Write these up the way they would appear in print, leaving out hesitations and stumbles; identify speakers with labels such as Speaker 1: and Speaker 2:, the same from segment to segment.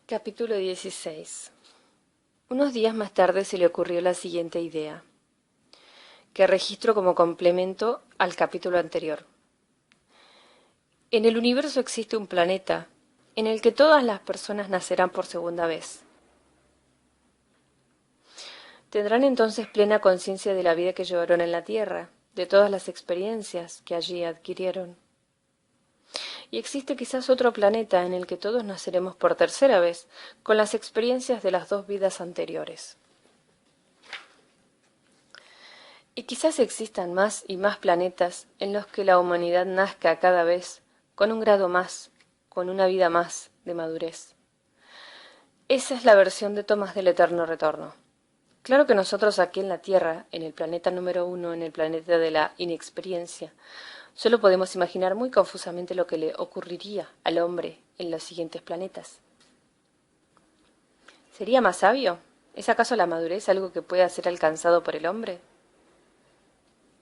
Speaker 1: Capítulo 16. Unos días más tarde se le ocurrió la siguiente idea, que registro como complemento al capítulo anterior. En el universo existe un planeta en el que todas las personas nacerán por segunda vez. Tendrán entonces plena conciencia de la vida que llevaron en la Tierra, de todas las experiencias que allí adquirieron. Y existe quizás otro planeta en el que todos naceremos por tercera vez, con las experiencias de las dos vidas anteriores. Y quizás existan más y más planetas en los que la humanidad nazca cada vez con un grado más, con una vida más de madurez. Esa es la versión de Tomás del Eterno Retorno. Claro que nosotros aquí en la Tierra, en el planeta número 1, en el planeta de la inexperiencia, solo podemos imaginar muy confusamente lo que le ocurriría al hombre en los siguientes planetas. ¿Sería más sabio? ¿Es acaso la madurez algo que pueda ser alcanzado por el hombre?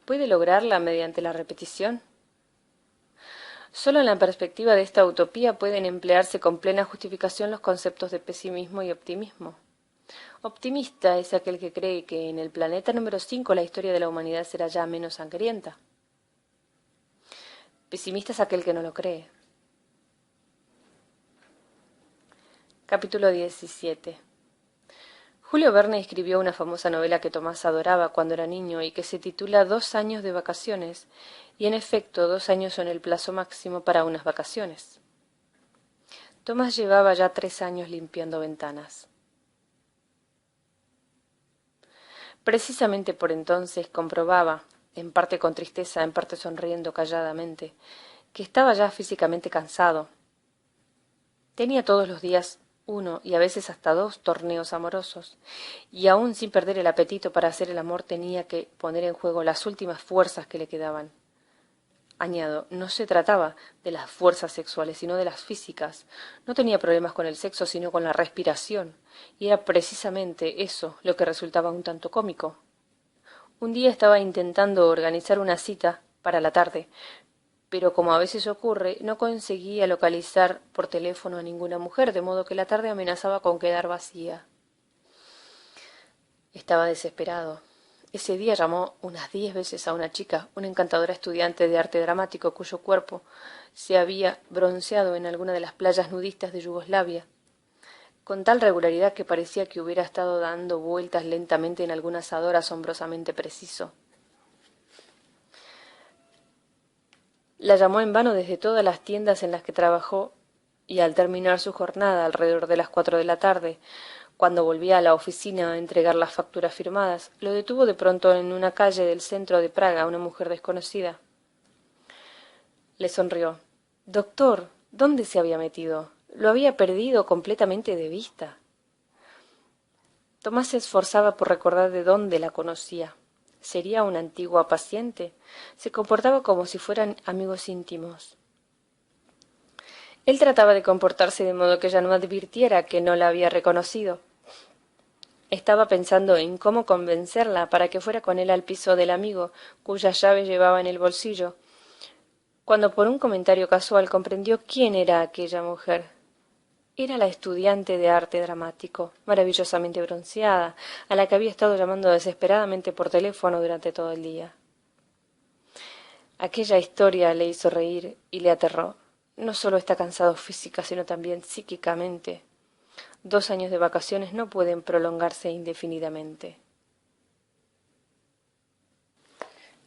Speaker 1: ¿Puede lograrla mediante la repetición? Solo en la perspectiva de esta utopía pueden emplearse con plena justificación los conceptos de pesimismo y optimismo. Optimista es aquel que cree que en el planeta número 5 la historia de la humanidad será ya menos sangrienta. Pesimista es aquel que no lo cree. Capítulo 17. Julio Verne escribió una famosa novela que Tomás adoraba cuando era niño y que se titula 2 años de vacaciones, y en efecto 2 años son el plazo máximo para unas vacaciones. Tomás llevaba ya 3 años limpiando ventanas. Precisamente por entonces comprobaba, en parte con tristeza, en parte sonriendo calladamente, que estaba ya físicamente cansado. Tenía todos los días 1 y a veces hasta 2 torneos amorosos, y aun sin perder el apetito para hacer el amor tenía que poner en juego las últimas fuerzas que le quedaban. Añado, no se trataba de las fuerzas sexuales, sino de las físicas. No tenía problemas con el sexo, sino con la respiración, y era precisamente eso lo que resultaba un tanto cómico. Un día estaba intentando organizar una cita para la tarde, pero como a veces ocurre, no conseguía localizar por teléfono a ninguna mujer, de modo que la tarde amenazaba con quedar vacía. Estaba desesperado. Ese día llamó unas 10 veces a una chica, una encantadora estudiante de arte dramático cuyo cuerpo se había bronceado en alguna de las playas nudistas de Yugoslavia, con tal regularidad que parecía que hubiera estado dando vueltas lentamente en algún asador asombrosamente preciso. La llamó en vano desde todas las tiendas en las que trabajó, y al terminar su jornada alrededor de las 4 de la tarde, cuando volvía a la oficina a entregar las facturas firmadas, lo detuvo de pronto en una calle del centro de Praga una mujer desconocida. Le sonrió. «Doctor, ¿dónde se había metido? Lo había perdido completamente de vista». Tomás se esforzaba por recordar de dónde la conocía. ¿Sería una antigua paciente? Se comportaba como si fueran amigos íntimos. Él trataba de comportarse de modo que ella no advirtiera que no la había reconocido. Estaba pensando en cómo convencerla para que fuera con él al piso del amigo, cuya llave llevaba en el bolsillo, cuando por un comentario casual comprendió quién era aquella mujer. Era la estudiante de arte dramático, maravillosamente bronceada, a la que había estado llamando desesperadamente por teléfono durante todo el día. Aquella historia le hizo reír y le aterró. No solo está cansado física, sino también psíquicamente. 2 años de vacaciones no pueden prolongarse indefinidamente.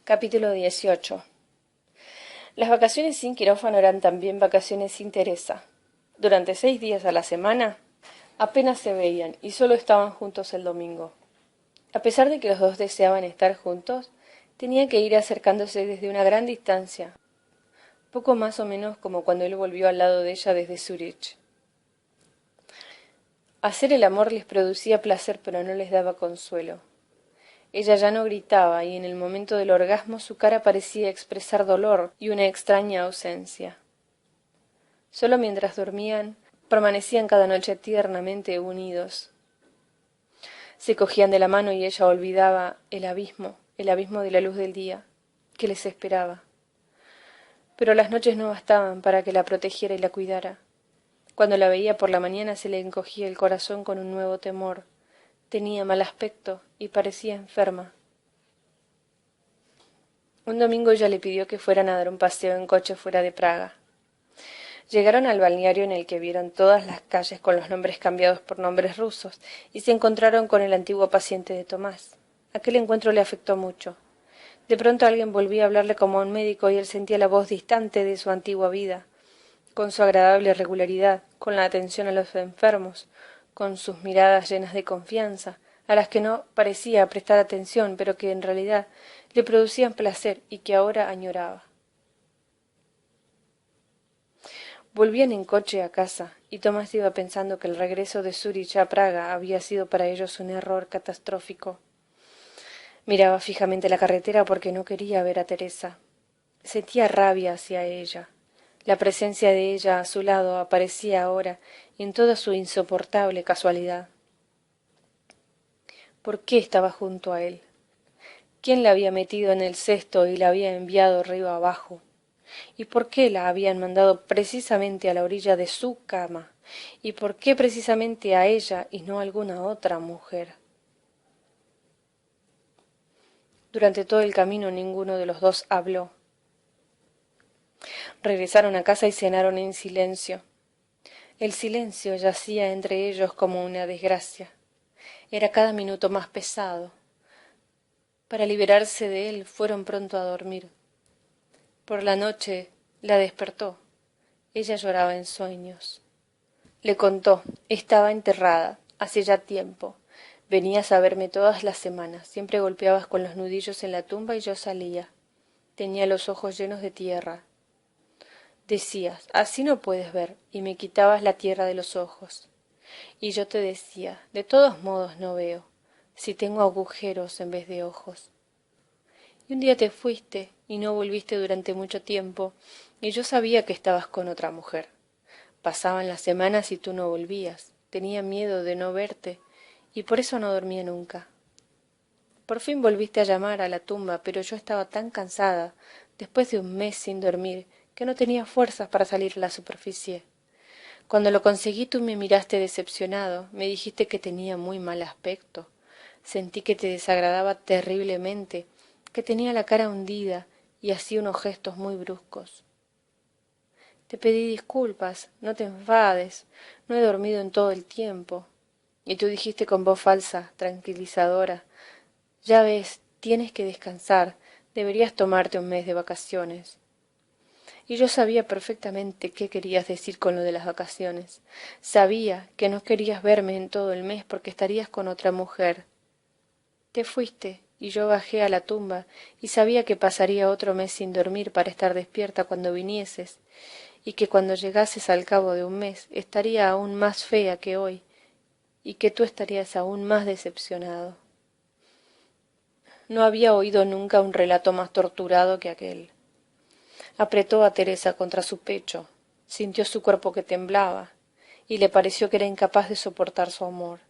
Speaker 1: Capítulo 18. Las vacaciones sin quirófano eran también vacaciones sin Teresa. Durante 6 días a la semana apenas se veían y solo estaban juntos el domingo. A pesar de que los dos deseaban estar juntos, tenían que ir acercándose desde una gran distancia, poco más o menos como cuando él volvió al lado de ella desde Zúrich. Hacer el amor les producía placer, pero no les daba consuelo. Ella ya no gritaba, y en el momento del orgasmo su cara parecía expresar dolor y una extraña ausencia. Solo mientras dormían, permanecían cada noche tiernamente unidos. Se cogían de la mano y ella olvidaba el abismo de la luz del día, que les esperaba. Pero las noches no bastaban para que la protegiera y la cuidara. Cuando la veía por la mañana se le encogía el corazón con un nuevo temor. Tenía mal aspecto y parecía enferma. Un domingo ella le pidió que fueran a dar un paseo en coche fuera de Praga. Llegaron al balneario en el que vieron todas las calles con los nombres cambiados por nombres rusos y se encontraron con el antiguo paciente de Tomás. Aquel encuentro le afectó mucho. De pronto alguien volvía a hablarle como a un médico y él sentía la voz distante de su antigua vida, con su agradable regularidad, con la atención a los enfermos, con sus miradas llenas de confianza, a las que no parecía prestar atención, pero que en realidad le producían placer y que ahora añoraba. Volvían en coche a casa, y Tomás iba pensando que el regreso de Zúrich a Praga había sido para ellos un error catastrófico. Miraba fijamente la carretera porque no quería ver a Teresa. Sentía rabia hacia ella. La presencia de ella a su lado aparecía ahora en toda su insoportable casualidad. ¿Por qué estaba junto a él? ¿Quién la había metido en el cesto y la había enviado río abajo? ¿Y por qué la habían mandado precisamente a la orilla de su cama? ¿Y por qué precisamente a ella y no a alguna otra mujer? Durante todo el camino ninguno de los dos habló. Regresaron a casa y cenaron en silencio. El silencio yacía entre ellos como una desgracia. Era cada minuto más pesado. Para liberarse de él fueron pronto a dormir. Por la noche la despertó. Ella lloraba en sueños. Le contó, estaba enterrada, hace ya tiempo. Venías a verme todas las semanas, siempre golpeabas con los nudillos en la tumba y yo salía. Tenía los ojos llenos de tierra. Decías, así no puedes ver, y me quitabas la tierra de los ojos. Y yo te decía, de todos modos no veo, si tengo agujeros en vez de ojos. Y un día te fuiste y no volviste durante mucho tiempo, y yo sabía que estabas con otra mujer. Pasaban las semanas y tú no volvías. Tenía miedo de no verte, y por eso no dormía nunca. Por fin volviste a llamar a la tumba, pero yo estaba tan cansada, después de un mes sin dormir, que no tenía fuerzas para salir a la superficie. Cuando lo conseguí tú me miraste decepcionado, me dijiste que tenía muy mal aspecto. Sentí que te desagradaba terriblemente, que tenía la cara hundida y hacía unos gestos muy bruscos. Te pedí disculpas, no te enfades, no he dormido en todo el tiempo. Y tú dijiste con voz falsa, tranquilizadora, ya ves, tienes que descansar, deberías tomarte un mes de vacaciones. Y yo sabía perfectamente qué querías decir con lo de las vacaciones. Sabía que no querías verme en todo el mes porque estarías con otra mujer. Te fuiste y yo bajé a la tumba y sabía que pasaría otro mes sin dormir para estar despierta cuando vinieses y que cuando llegases al cabo de un mes estaría aún más fea que hoy y que tú estarías aún más decepcionado. No había oído nunca un relato más torturado que aquel. Apretó a Teresa contra su pecho, sintió su cuerpo que temblaba, y le pareció que era incapaz de soportar su amor.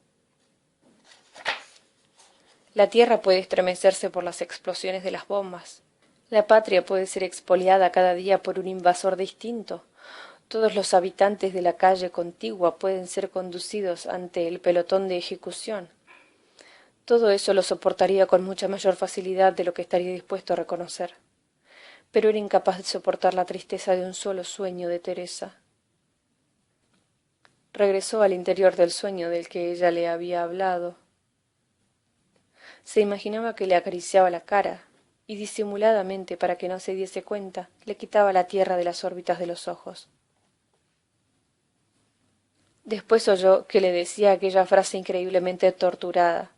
Speaker 1: La tierra puede estremecerse por las explosiones de las bombas. La patria puede ser expoliada cada día por un invasor distinto. Todos los habitantes de la calle contigua pueden ser conducidos ante el pelotón de ejecución. Todo eso lo soportaría con mucha mayor facilidad de lo que estaría dispuesto a reconocer. Pero era incapaz de soportar la tristeza de un solo sueño de Teresa. Regresó al interior del sueño del que ella le había hablado. Se imaginaba que le acariciaba la cara, y disimuladamente, para que no se diese cuenta, le quitaba la tierra de las órbitas de los ojos. Después oyó que le decía aquella frase increíblemente torturada.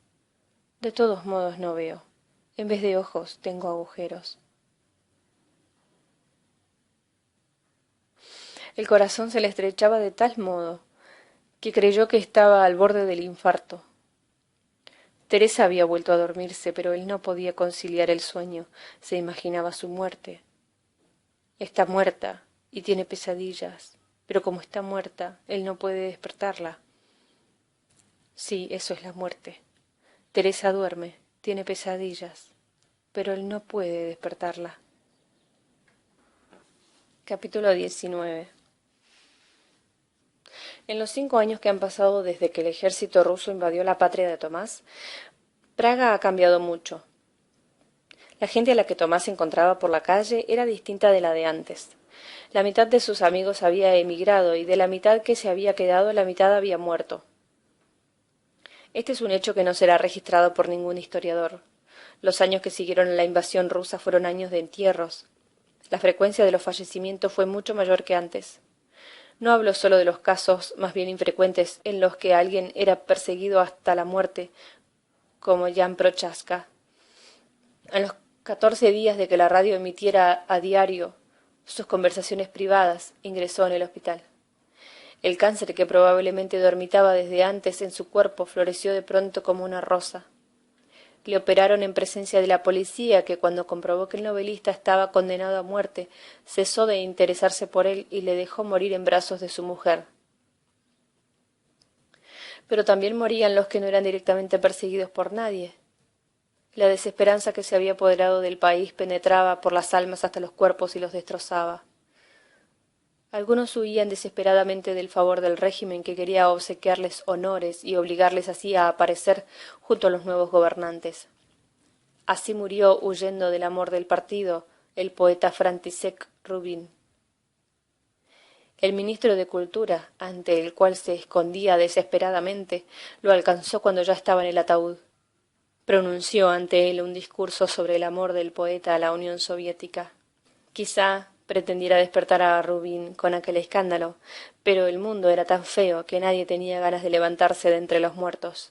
Speaker 1: De todos modos no veo. En vez de ojos tengo agujeros. El corazón se le estrechaba de tal modo que creyó que estaba al borde del infarto. Teresa había vuelto a dormirse, pero él no podía conciliar el sueño. Se imaginaba su muerte. Está muerta y tiene pesadillas, pero como está muerta, él no puede despertarla. Sí, eso es la muerte. Teresa duerme, tiene pesadillas, pero él no puede despertarla. Capítulo 19. En los 5 años que han pasado desde que el ejército ruso invadió la patria de Tomás, Praga ha cambiado mucho. La gente a la que Tomás se encontraba por la calle era distinta de la de antes. La mitad de sus amigos había emigrado y de la mitad que se había quedado la mitad había muerto. Este es un hecho que no será registrado por ningún historiador. Los años que siguieron a la invasión rusa fueron años de entierros. La frecuencia de los fallecimientos fue mucho mayor que antes. No hablo solo de los casos más bien infrecuentes en los que alguien era perseguido hasta la muerte, como Jan Prochaska. A los 14 días de que la radio emitiera a diario sus conversaciones privadas, ingresó en el hospital. El cáncer que probablemente dormitaba desde antes en su cuerpo floreció de pronto como una rosa. Le operaron en presencia de la policía, que cuando comprobó que el novelista estaba condenado a muerte, cesó de interesarse por él y le dejó morir en brazos de su mujer. Pero también morían los que no eran directamente perseguidos por nadie. La desesperanza que se había apoderado del país penetraba por las almas hasta los cuerpos y los destrozaba. Algunos huían desesperadamente del favor del régimen que quería obsequiarles honores y obligarles así a aparecer junto a los nuevos gobernantes. Así murió, huyendo del amor del partido, el poeta František Rubin. El ministro de Cultura, ante el cual se escondía desesperadamente, lo alcanzó cuando ya estaba en el ataúd. Pronunció ante él un discurso sobre el amor del poeta a la Unión Soviética. Quizá pretendiera despertar a Rubin con aquel escándalo, pero el mundo era tan feo que nadie tenía ganas de levantarse de entre los muertos.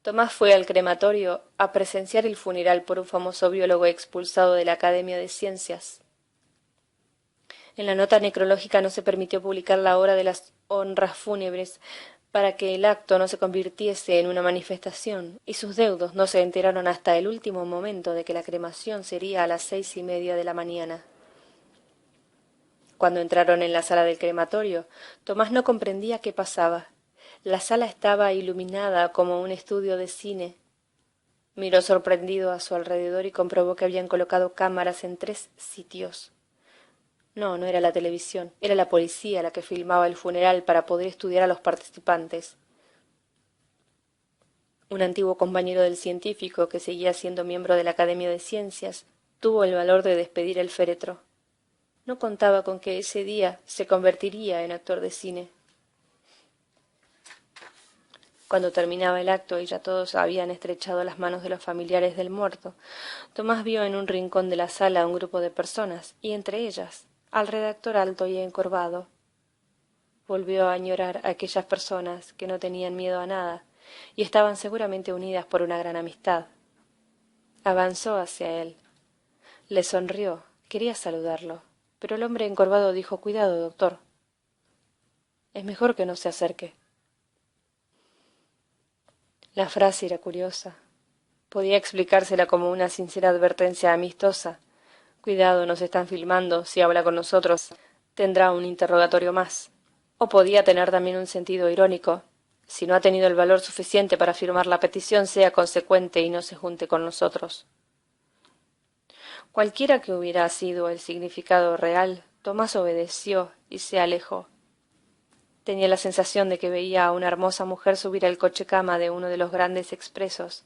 Speaker 1: Tomás fue al crematorio a presenciar el funeral por un famoso biólogo expulsado de la Academia de Ciencias. En la nota necrológica no se permitió publicar la hora de las honras fúnebres para que el acto no se convirtiese en una manifestación, y sus deudos no se enteraron hasta el último momento de que la cremación sería a las 6:30 de la mañana. Cuando entraron en la sala del crematorio, Tomás no comprendía qué pasaba. La sala estaba iluminada como un estudio de cine. Miró sorprendido a su alrededor y comprobó que habían colocado cámaras en 3 sitios. No era la televisión, era la policía la que filmaba el funeral para poder estudiar a los participantes. Un antiguo compañero del científico, que seguía siendo miembro de la Academia de Ciencias, tuvo el valor de despedir el féretro. No contaba con que ese día se convertiría en actor de cine. Cuando terminaba el acto y ya todos habían estrechado las manos de los familiares del muerto, Tomás vio en un rincón de la sala a un grupo de personas, y entre ellas al redactor alto y encorvado. Volvió a añorar a aquellas personas que no tenían miedo a nada y estaban seguramente unidas por una gran amistad. Avanzó hacia él. Le sonrió, quería saludarlo, pero el hombre encorvado dijo: «Cuidado, doctor. Es mejor que no se acerque». La frase era curiosa. Podía explicársela como una sincera advertencia amistosa. «Cuidado, nos están filmando, si habla con nosotros tendrá un interrogatorio más». O podía tener también un sentido irónico: «Si no ha tenido el valor suficiente para firmar la petición, sea consecuente y no se junte con nosotros». Cualquiera que hubiera sido el significado real, Tomás obedeció y se alejó. Tenía la sensación de que veía a una hermosa mujer subir al coche-cama de uno de los grandes expresos,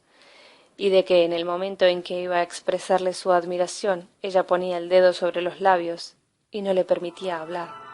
Speaker 1: y de que en el momento en que iba a expresarle su admiración, ella ponía el dedo sobre los labios y no le permitía hablar.